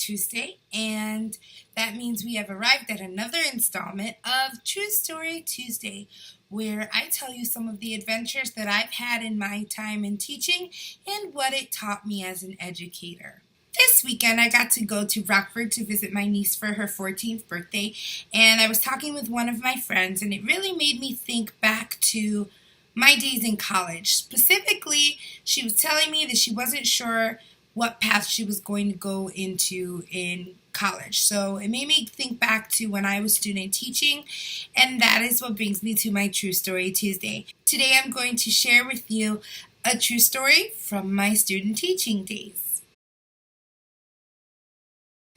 Tuesday, and that means we have arrived at another installment of True Story Tuesday, where I tell you some of the adventures that I've had in my time in teaching and what it taught me as an educator. This weekend, I got to go to Rockford to visit my niece for her 14th birthday, and I was talking with one of my friends, and it really made me think back to my days in college. Specifically, she was telling me that she wasn't sure what path she was going to go into in college. So it made me think back to when I was student teaching, and that is what brings me to my True Story Tuesday. Today I'm going to share with you a true story from my student teaching days.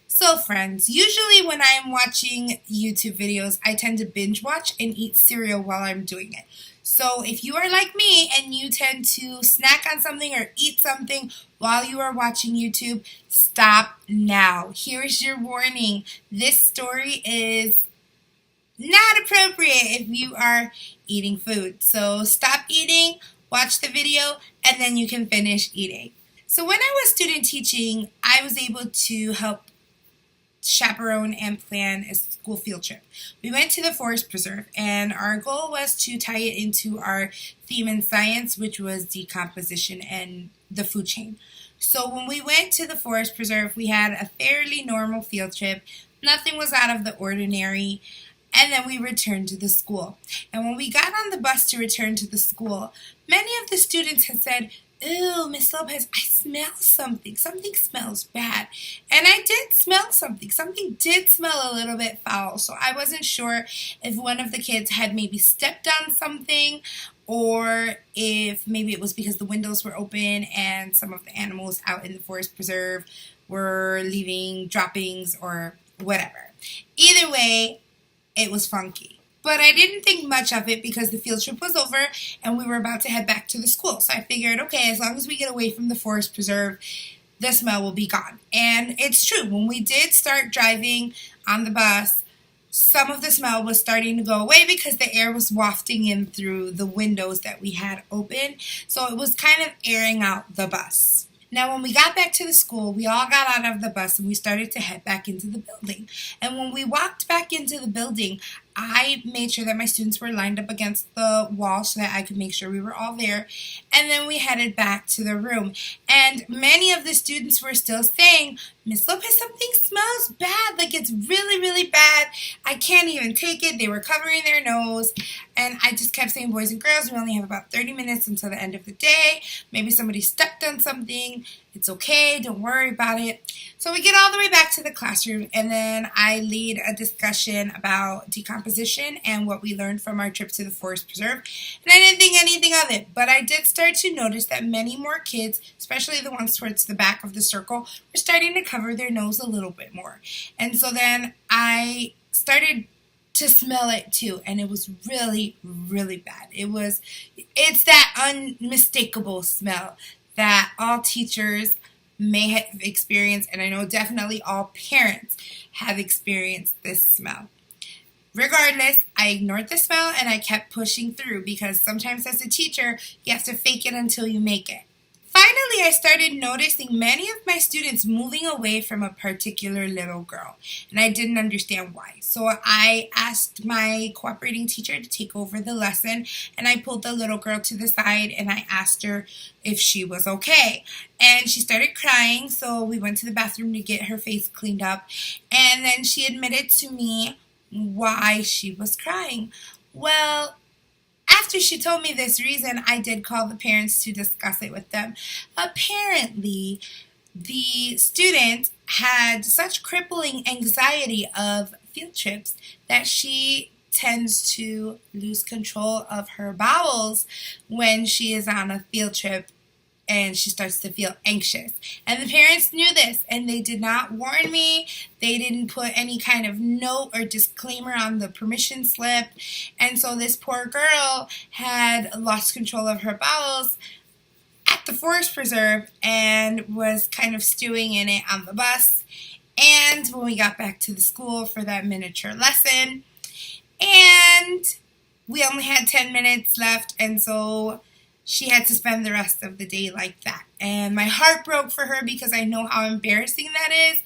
So friends, usually when I'm watching YouTube videos, I tend to binge watch and eat cereal while I'm doing it. So if you are like me and you tend to snack on something or eat something while you are watching YouTube, stop now. Here's your warning. This story is not appropriate if you are eating food. So stop eating, watch the video, and then you can finish eating. So when I was student teaching, I was able to help chaperone and plan a school field trip. We went to the forest preserve, and our goal was to tie it into our theme in science, which was decomposition and the food chain. So when we went to the forest preserve, we had a fairly normal field trip. Nothing was out of the ordinary. And then we returned to the school. And when we got on the bus to return to the school, many of the students had said, "Ew, Miss Lopez, I smell something. Something smells bad." And I did smell something. Something did smell a little bit foul. So I wasn't sure if one of the kids had maybe stepped on something, or if maybe it was because the windows were open and some of the animals out in the forest preserve were leaving droppings or whatever. Either way, it was funky. But I didn't think much of it because the field trip was over and we were about to head back to the school. So I figured, okay, as long as we get away from the forest preserve, the smell will be gone. And it's true. When we did start driving on the bus, some of the smell was starting to go away because the air was wafting in through the windows that we had open. So it was kind of airing out the bus. Now, when we got back to the school, we all got out of the bus and we started to head back into the building. And when we walked back into the building, I made sure that my students were lined up against the wall so that I could make sure we were all there. And then we headed back to the room. And many of the students were still saying, "Miss Lopez, something smells bad. Like it's really, really bad. I can't even take it." They were covering their nose. And I just kept saying, "Boys and girls, we only have about 30 minutes until the end of the day. Maybe somebody stepped on something. It's okay. Don't worry about it." So we get all the way back to the classroom, and then I lead a discussion about decomposition and what we learned from our trip to the forest preserve. And I didn't think anything of it, but I did start to notice that many more kids, especially the ones towards the back of the circle, were starting to cover their nose a little bit more. And so then I started to smell it too, and it was really, really bad. It's that unmistakable smell that all teachers may have experienced, and I know definitely all parents have experienced this smell. Regardless, I ignored the smell and I kept pushing through because sometimes as a teacher, you have to fake it until you make it. Finally, I started noticing many of my students moving away from a particular little girl, and I didn't understand why. So I asked my cooperating teacher to take over the lesson, and I pulled the little girl to the side and I asked her if she was okay. And she started crying, so we went to the bathroom to get her face cleaned up, and then she admitted to me why she was crying. Well, after she told me this reason, I did call the parents to discuss it with them. Apparently, the student had such crippling anxiety of field trips that she tends to lose control of her bowels when she is on a field trip and she starts to feel anxious. And the parents knew this, and they did not warn me. They didn't put any kind of note or disclaimer on the permission slip. And so this poor girl had lost control of her bowels at the forest preserve and was kind of stewing in it on the bus. And when we got back to the school for that miniature lesson, and we only had 10 minutes left, and so she had to spend the rest of the day like that. And my heart broke for her because I know how embarrassing that is.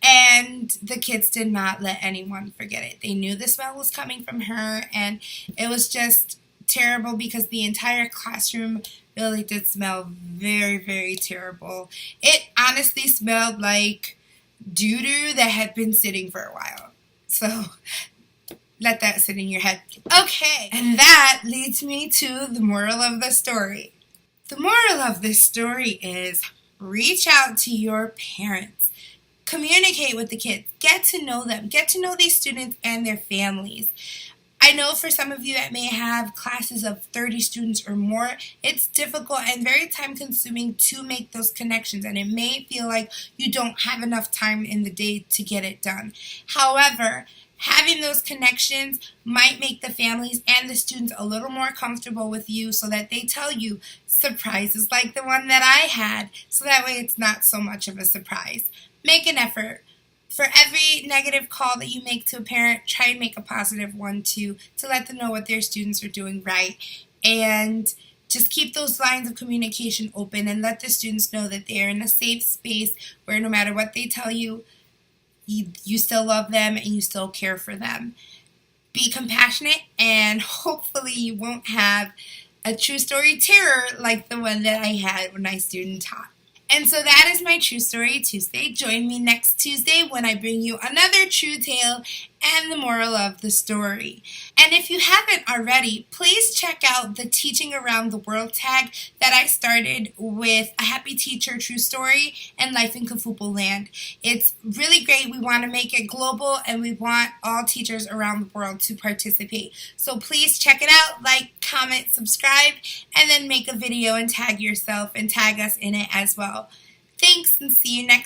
And the kids did not let anyone forget it. They knew the smell was coming from her, and it was just terrible because the entire classroom really did smell very, very terrible. It honestly smelled like doo-doo that had been sitting for a while. So let that sit in your head. Okay, and that leads me to the moral of the story. The moral of this story is reach out to your parents. Communicate with the kids. Get to know them. Get to know these students and their families. I know for some of you that may have classes of 30 students or more, it's difficult and very time consuming to make those connections, and it may feel like you don't have enough time in the day to get it done. However, having those connections might make the families and the students a little more comfortable with you so that they tell you surprises like the one that I had, so that way it's not so much of a surprise. Make an effort. For every negative call that you make to a parent, try and make a positive one too, to let them know what their students are doing right. And just keep those lines of communication open and let the students know that they are in a safe space where no matter what they tell you, you still love them and you still care for them. Be compassionate, and hopefully you won't have a true story terror like the one that I had when my student taught. And so that is my True Story Tuesday. Join me next Tuesday when I bring you another true tale and the moral of the story. And if you haven't already, please check out the Teaching Around the World tag that I started with A Happy Teacher True Story and Life in Kafupo Land. It's really great. We want to make it global, and we want all teachers around the world to participate. So please check it out, like, comment, subscribe, and then make a video and tag yourself and tag us in it as well. Thanks, and see you next